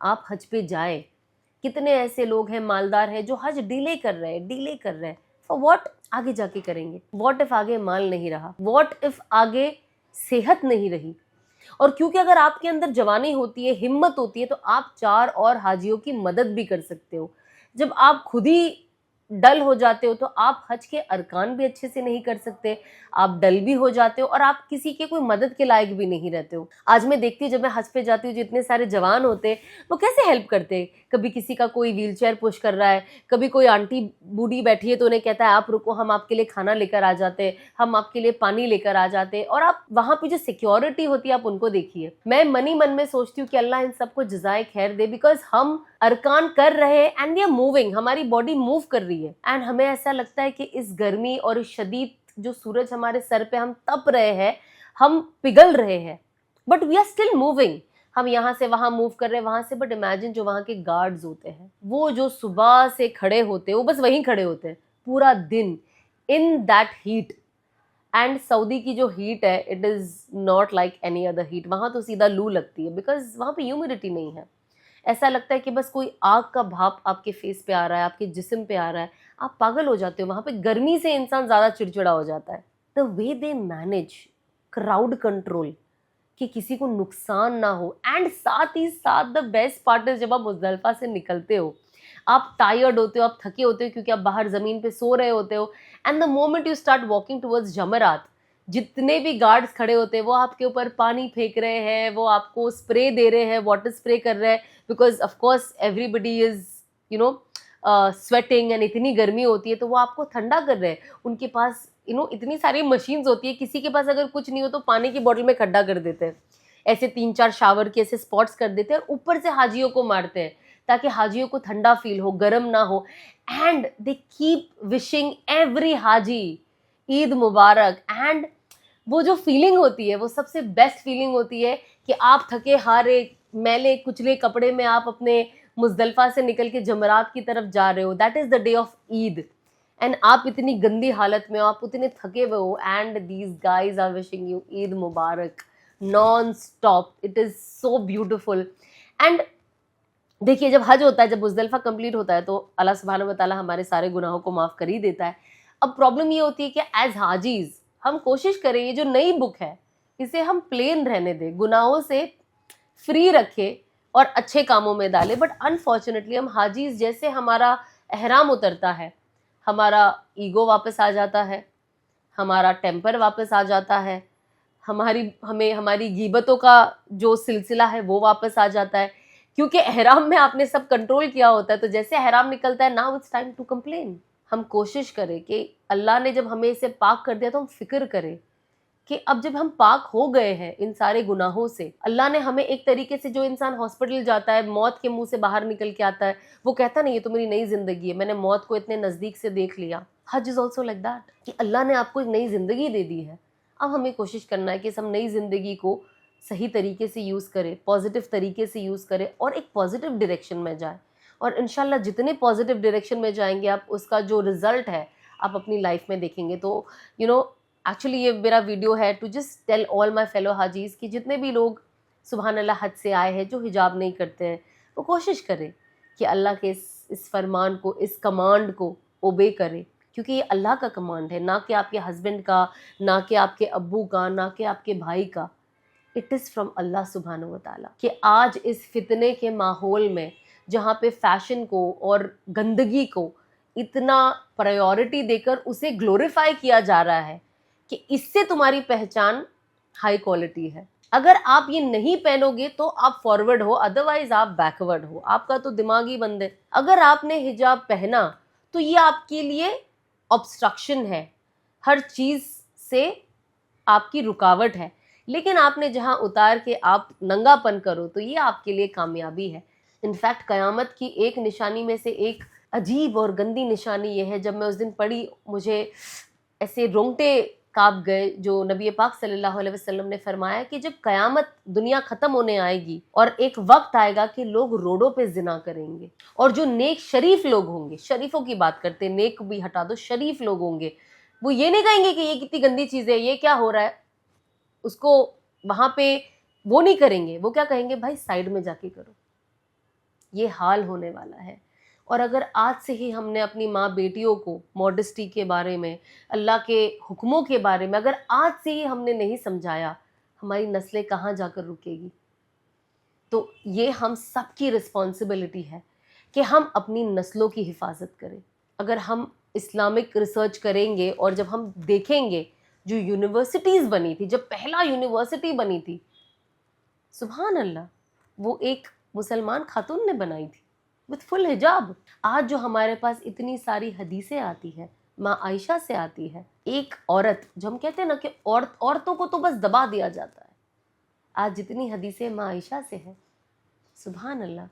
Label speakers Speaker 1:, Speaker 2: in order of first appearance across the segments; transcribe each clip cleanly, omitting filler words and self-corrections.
Speaker 1: آپ حج پہ جائیں. کتنے ایسے لوگ ہیں مالدار ہیں جو حج ڈیلے کر رہے ہیں فار واٹ؟ آگے جا کے کریں گے. واٹ اف آگے مال نہیں رہا؟ واٹ اف آگے صحت نہیں رہی؟ اور کیونکہ اگر آپ کے اندر جوانی ہوتی ہے، ہمت ہوتی ہے، تو آپ 4 اور حاجیوں کی مدد بھی کر سکتے ہو. جب آپ خود ہی ڈل ہو جاتے ہو تو آپ حج کے ارکان بھی اچھے سے نہیں کر سکتے، آپ ڈل بھی ہو جاتے ہو اور آپ کسی کے کوئی مدد کے لائق بھی نہیں رہتے ہو. آج میں دیکھتی ہوں جب میں حج پہ جاتی ہوں جو اتنے سارے جوان ہوتے ہیں وہ کیسے ہیلپ کرتے ہیں. کبھی کسی کا کوئی ویل چیئر پش کر رہا ہے، کبھی کوئی آنٹی بوڑھی بیٹھی ہے تو انہیں کہتا ہے آپ رکو، ہم آپ کے لیے کھانا لے کر آ جاتے ہیں، ہم آپ کے لیے پانی لے کر آ جاتے ہیں. اور آپ وہاں پہ جو سیکیورٹی ہوتی ہے آپ ان کو دیکھیے. میں من میں سوچتی ہوں کہ اللہ ان سب کو جزائے خیر دے، بیکاز ہم ارکان کر رہے ہیں اینڈ وی آر موونگ، ہماری باڈی موو کر رہی ہے. اینڈ ہمیں ایسا لگتا ہے کہ اس گرمی اور اس شدید جو سورج ہمارے سر پہ ہم تپ رہے ہیں، ہم پگھل رہے ہیں، but we are still moving. ہم یہاں سے وہاں موو کر رہے ہیں وہاں سے، بٹ امیجن جو وہاں کے گارڈز ہوتے ہیں، وہ جو صبح سے کھڑے ہوتے ہیں، وہ بس وہیں کھڑے ہوتے ہیں پورا دن in that heat. And Saudi کی جو ہیٹ ہے it is not like any other heat. وہاں تو سیدھا لو لگتی ہے بیکاز وہاں پہ ہیومیڈیٹی نہیں ہے. ایسا لگتا ہے کہ بس کوئی آگ کا بھاپ آپ کے فیس پہ آ رہا ہے، آپ کے جسم پہ آ رہا ہے، آپ پاگل ہو جاتے ہو. وہاں پہ گرمی سے انسان زیادہ چڑچڑا ہو جاتا ہے. دا وے دے مینیج کراؤڈ کنٹرول کہ کسی کو نقصان نہ ہو. اینڈ ساتھ ہی ساتھ دا بیسٹ پارٹ ہے جب آپ مزدلفہ سے نکلتے ہو، آپ ٹائرڈ ہوتے ہو، آپ تھکے ہوتے ہو کیونکہ آپ باہر زمین پہ سو رہے ہوتے ہو. And the moment you start walking towards Jamarat, جتنے بھی گارڈز کھڑے ہوتے ہیں وہ آپ کے اوپر پانی پھینک رہے ہیں، وہ آپ کو اسپرے دے رہے ہیں، واٹر اسپرے کر رہے ہیں، because of course everybody is sweating and اتنی گرمی ہوتی ہے تو وہ آپ کو ٹھنڈا کر رہے ہیں. ان کے پاس اتنی ساری مشینز ہوتی ہے، کسی کے پاس اگر کچھ نہیں ہو تو پانی کی بوٹل میں کھڈا کر دیتے ہیں، ایسے 3-4 شاور کے ایسے اسپاٹس کر دیتے ہیں اور اوپر سے حاجیوں کو مارتے ہیں تاکہ حاجیوں کو ٹھنڈا فیل ہو، گرم نہ ہو. And they keep wishing every حاجی عید مبارک. اینڈ وہ جو فیلنگ ہوتی ہے وہ سب سے بیسٹ فیلنگ ہوتی ہے کہ آپ تھکے ہارے میلے کچلے کپڑے میں آپ اپنے مزدلفہ سے نکل کے جمرات کی طرف جا رہے ہو. That is the day of Eid. And آپ اتنی گندی حالت میں ہو، آپ اتنے تھکے ہوئے ہو، and these guys are wishing you Eid مبارک non stop. It is so beautiful. And دیکھیے جب حج ہوتا ہے، جب مزدلفہ کمپلیٹ ہوتا ہے تو اللہ سبحانہ و تعالیٰ ہمارے سارے گناہوں کو معاف کر ہی دیتا ہے. اب پرابلم یہ ہوتی ہے کہ ایز حاجیز ہم کوشش کریں یہ جو نئی بک ہے اسے ہم پلین رہنے دیں، گناہوں سے فری رکھے اور اچھے کاموں میں ڈالے. بٹ انفارچونیٹلی ہم حاجیز جیسے ہمارا احرام اترتا ہے ہمارا ایگو واپس آ جاتا ہے، ہمارا ٹیمپر واپس آ جاتا ہے، ہمیں ہماری غیبتوں کا جو سلسلہ ہے وہ واپس آ جاتا ہے. کیونکہ احرام میں آپ نے سب کنٹرول کیا ہوتا ہے، تو جیسے احرام نکلتا ہے now it's time to complain. ہم کوشش کریں کہ اللہ نے جب ہمیں اسے پاک کر دیا تو ہم فکر کریں کہ اب جب ہم پاک ہو گئے ہیں ان سارے گناہوں سے، اللہ نے ہمیں ایک طریقے سے، جو انسان ہاسپٹل جاتا ہے موت کے منہ سے باہر نکل کے آتا ہے وہ کہتا نہیں یہ تو میری نئی زندگی ہے، میں نے موت کو اتنے نزدیک سے دیکھ لیا. حج از آلسو لائک دیٹ کہ اللہ نے آپ کو ایک نئی زندگی دے دی ہے. اب ہمیں کوشش کرنا ہے کہ ہم نئی زندگی کو صحیح طریقے سے یوز کریں، پازیٹیو طریقے سے یوز کریں اور ایک پازیٹیو ڈائریکشن میں جائیں. اور انشاءاللہ جتنے پازیٹیو ڈائریکشن میں جائیں گے آپ اس کا جو رزلٹ ہے آپ اپنی لائف میں دیکھیں گے. تو ایکچولی یہ میرا ویڈیو ہے to just tell all my fellow حاجیز کہ جتنے بھی لوگ سبحان اللہ حج سے آئے ہیں جو حجاب نہیں کرتے ہیں وہ کوشش کریں کہ اللہ کے اس فرمان کو، اس کمانڈ کو اوبے کریں، کیونکہ یہ اللہ کا کمانڈ ہے، نہ کہ آپ کے ہسبینڈ کا، نہ کہ آپ کے ابو کا، نہ کہ آپ کے بھائی کا. اٹ از فرام اللہ سبحانہ و تعالیٰ. کہ آج اس فتنے کے ماحول میں جہاں پہ فیشن کو اور گندگی کو اتنا پرائیورٹی دے کر اسے گلوریفائی کیا جا رہا ہے کہ اس سے تمہاری پہچان ہائی کوالٹی ہے. اگر آپ یہ نہیں پہنو گے تو آپ فارورڈ ہو، ادروائز آپ بیکورڈ ہو، آپ کا تو دماغ ہی بند ہے. اگر آپ نے حجاب پہنا تو یہ آپ کے لیے obstruction ہے، ہر چیز سے آپ کی رکاوٹ ہے. لیکن آپ نے جہاں اتار کے آپ ننگا پن کرو تو یہ آپ کے لیے کامیابی ہے. انفیکٹ قیامت کی ایک نشانی میں سے ایک عجیب اور گندی نشانی یہ ہے، جب میں اس دن پڑھی مجھے ایسے رونگٹے کانپ گئے، جو نبی پاک صلی اللہ علیہ وسلم نے فرمایا کہ جب قیامت دنیا ختم ہونے آئے گی اور ایک وقت آئے گا کہ لوگ روڈوں پہ زنا کریں گے، اور جو نیک شریف لوگ ہوں گے، شریفوں کی بات کرتے ہیں، نیک بھی ہٹا دو، شریف لوگ ہوں گے، وہ یہ نہیں کہیں گے کہ یہ کتنی گندی چیز ہے، یہ کیا ہو رہا ہے، اس کو وہاں پہ وہ نہیں کریں گے. وہ کیا کہیں گے؟ بھائی سائیڈ میں جا کے کرو. یہ حال ہونے والا ہے. اور اگر آج سے ہی ہم نے اپنی ماں بیٹیوں کو ماڈسٹی کے بارے میں، اللہ کے حکموں کے بارے میں اگر آج سے ہی ہم نے نہیں سمجھایا، ہماری نسلیں کہاں جا کر رکے گی؟ تو یہ ہم سب کی رسپانسبلٹی ہے کہ ہم اپنی نسلوں کی حفاظت کریں. اگر ہم اسلامک ریسرچ کریں گے اور جب ہم دیکھیں گے جو یونیورسٹیز بنی تھی، جب پہلا یونیورسٹی بنی تھی، سبحان اللہ، وہ ایک مسلمان خاتون نے بنائی تھی وتھ فل حجاب. آج جو ہمارے پاس اتنی ساری حدیثیں آتی ہیں، ماں عائشہ سے آتی ہے. ایک عورت، جو ہم کہتے ہیں نا کہ عورتوں کو تو بس دبا دیا جاتا ہے، آج جتنی حدیثیں ماں عائشہ سے ہیں، سبحان اللہ.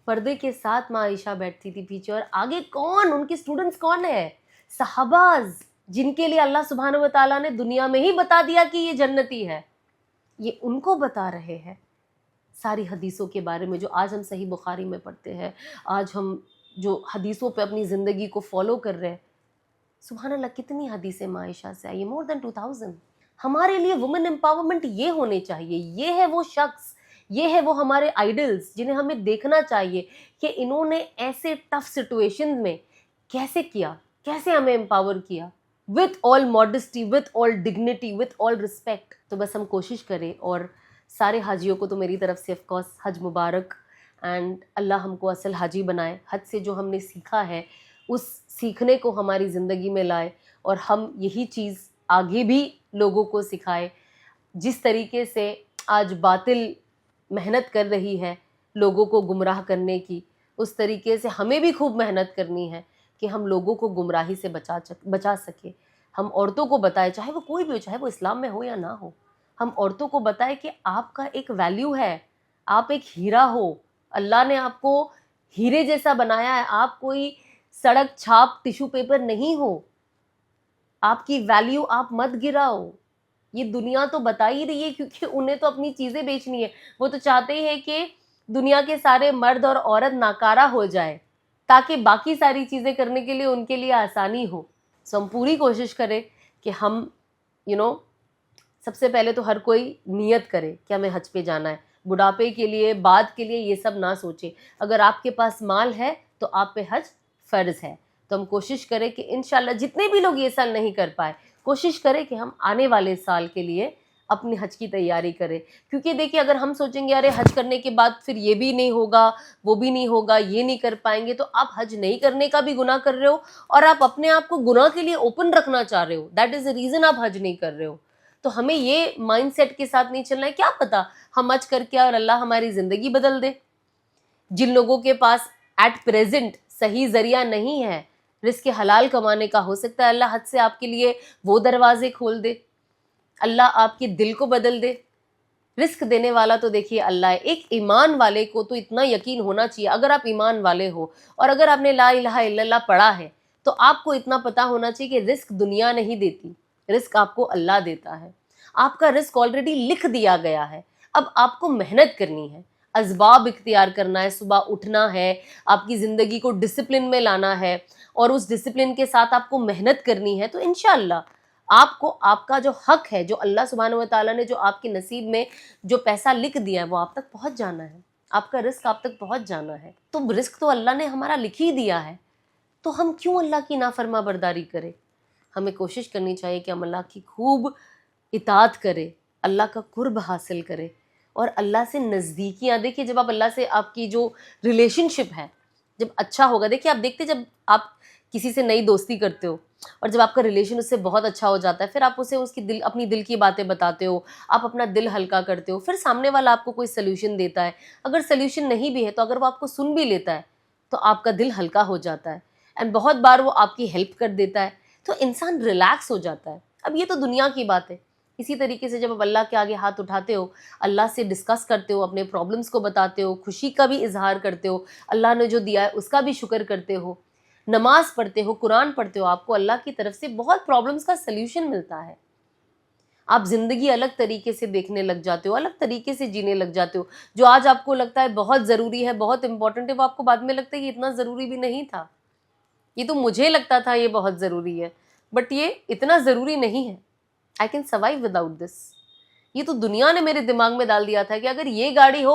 Speaker 1: پردے کے ساتھ ماں عائشہ بیٹھتی تھی پیچھے، اور آگے کون، ان کے سٹوڈنٹس کون ہیں؟ صحاباز، جن کے لیے اللہ سبحانہ و تعالیٰ نے دنیا میں ہی بتا دیا کہ یہ جنتی ہے، یہ ان کو بتا رہے ہیں ساری حدیثوں کے بارے میں جو آج ہم صحیح بخاری میں پڑھتے ہیں، آج ہم جو حدیثوں پہ اپنی زندگی کو فالو کر رہے ہیں. سبحان اللہ، کتنی حدیثیں ماں عائشہ سے آئی، مور دین 2000. ہمارے لیے وومن امپاورمنٹ یہ ہونی چاہیے. یہ ہے وہ شخص، یہ ہے وہ ہمارے آئیڈلز جنہیں ہمیں دیکھنا چاہیے کہ انہوں نے ایسے ٹف سچویشن میں کیسے کیا، کیسے ہمیں امپاور کیا، with all modesty, with all dignity, with all respect. تو بس ہم کوشش کریں، اور سارے حاجیوں کو تو میری طرف سے آف کورس حج مبارک، اینڈ اللہ ہم کو اصل حاجی بنائے. حج سے جو ہم نے سیکھا ہے اس سیکھنے کو ہماری زندگی میں لائے، اور ہم یہی چیز آگے بھی لوگوں کو سکھائے. جس طریقے سے آج باطل محنت کر رہی ہے لوگوں کو گمراہ کرنے کی، اس طریقے سے ہمیں بھی خوب محنت کرنی ہے کہ ہم لوگوں کو گمراہی سے بچا سکے. ہم عورتوں کو بتائے، چاہے وہ کوئی بھی ہو، چاہے وہ اسلام میں ہو یا نہ ہو، ہم عورتوں کو بتائے کہ آپ کا ایک ویلیو ہے، آپ ایک ہیرا ہو، اللہ نے آپ کو ہیرے جیسا بنایا ہے. آپ کوئی سڑک چھاپ ٹیشو پیپر نہیں ہو، آپ کی ویلیو آپ مت گراؤ. یہ دنیا تو بتا ہی رہی ہے، کیونکہ انہیں تو اپنی چیزیں بیچنی ہے. وہ تو چاہتے ہی ہیں کہ دنیا کے سارے مرد اور عورت ناکارہ ہو جائے تاکہ باقی ساری چیزیں کرنے کے لیے ان کے لیے آسانی ہو. سو ہم پوری کوشش کریں کہ ہم سب سے پہلے تو ہر کوئی نیت کرے کہ ہمیں حج پہ جانا ہے. بڑھاپے کے لیے، بعد کے لیے یہ سب نہ سوچے. اگر آپ کے پاس مال ہے تو آپ پہ حج فرض ہے. تو ہم کوشش کریں کہ انشاءاللہ جتنے بھی لوگ یہ سال نہیں کر پائے، کوشش کریں کہ ہم آنے والے سال کے لیے اپنی حج کی تیاری کریں. کیونکہ دیکھیں، اگر ہم سوچیں گے ارے حج کرنے کے بعد پھر یہ بھی نہیں ہوگا، وہ بھی نہیں ہوگا، یہ نہیں کر پائیں گے، تو آپ حج نہیں کرنے کا بھی گناہ کر رہے ہو، اور آپ اپنے آپ کو گناہ کے لیے اوپن رکھنا چاہ رہے ہو. دیٹ از the ریزن آپ حج نہیں کر رہے ہو. تو ہمیں یہ مائنڈ سیٹ کے ساتھ نہیں چلنا ہے. کیا پتا ہم حج کر کے اور اللہ ہماری زندگی بدل دے. جن لوگوں کے پاس ایٹ پریزنٹ صحیح ذریعہ نہیں ہے رزق حلال کمانے کا، ہو سکتا ہے اللہ حج سے آپ کے لیے وہ دروازے کھول دے، اللہ آپ کے دل کو بدل دے. رزق دینے والا تو دیکھیے اللہ ہے. ایک ایمان والے کو تو اتنا یقین ہونا چاہیے، اگر آپ ایمان والے ہو اور اگر آپ نے لا الہ الا اللہ پڑھا ہے تو آپ کو اتنا پتہ ہونا چاہیے کہ رزق دنیا نہیں دیتی، رزق آپ کو اللہ دیتا ہے. آپ کا رزق آلریڈی لکھ دیا گیا ہے، اب آپ کو محنت کرنی ہے، اسباب اختیار کرنا ہے، صبح اٹھنا ہے، آپ کی زندگی کو ڈسپلن میں لانا ہے، اور اس ڈسپلن کے ساتھ آپ کو محنت کرنی ہے. تو انشاءاللہ آپ کو آپ کا جو حق ہے، جو اللہ سبحانہ و تعالیٰ نے جو آپ کے نصیب میں جو پیسہ لکھ دیا ہے، وہ آپ تک پہنچ جانا ہے. آپ کا رزق آپ تک پہنچ جانا ہے. تو رزق تو اللہ نے ہمارا لکھ ہی دیا ہے، تو ہم کیوں اللہ کی نافرما برداری کریں؟ ہمیں کوشش کرنی چاہیے کہ ہم اللہ کی خوب اطاعت کرے، اللہ کا قرب حاصل کرے اور اللہ سے نزدیکیاں. دیکھیے جب آپ اللہ سے، آپ کی جو ریلیشن شپ ہے جب اچھا ہوگا، دیکھیے آپ دیکھتے جب آپ کسی سے نئی دوستی کرتے ہو اور جب آپ کا ریلیشن اس سے بہت اچھا ہو جاتا ہے، پھر آپ اسے اپنی دل کی باتیں بتاتے ہو، آپ اپنا دل ہلکا کرتے ہو، پھر سامنے والا آپ کو کوئی سلیوشن دیتا ہے. اگر سلیوشن نہیں بھی ہے تو اگر وہ آپ کو سن بھی لیتا ہے تو آپ کا دل ہلکا ہو جاتا ہے، اینڈ بہت بار وہ آپ کی ہیلپ کر دیتا ہے، تو انسان ریلیکس ہو جاتا ہے. اب یہ تو دنیا کی بات ہے. اسی طریقے سے جب آپ اللہ کے آگے ہاتھ اٹھاتے ہو، اللہ سے ڈسکس کرتے ہو، اپنے پرابلمس کو بتاتے ہو، خوشی کا بھی اظہار کرتے ہو، اللہ نے جو دیا ہے اس کا بھی شکر کرتے ہو، نماز پڑھتے ہو، قرآن پڑھتے ہو، آپ کو اللہ کی طرف سے بہت پرابلمس کا سلیوشن ملتا ہے. آپ زندگی الگ طریقے سے دیکھنے لگ جاتے ہو، الگ طریقے سے جینے لگ جاتے ہو. جو آج آپ کو لگتا ہے بہت ضروری ہے، بہت امپورٹنٹ ہے، وہ آپ کو بعد میں لگتا ہے یہ اتنا ضروری بھی نہیں تھا. یہ تو مجھے لگتا تھا یہ بہت ضروری ہے، بٹ یہ اتنا ضروری نہیں ہے. I can survive without this. یہ تو دنیا نے میرے دماغ میں ڈال دیا تھا کہ اگر یہ گاڑی ہو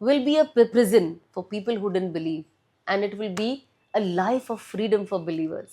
Speaker 1: will be a prison for people who didn't believe, and it will be a life of freedom for believers.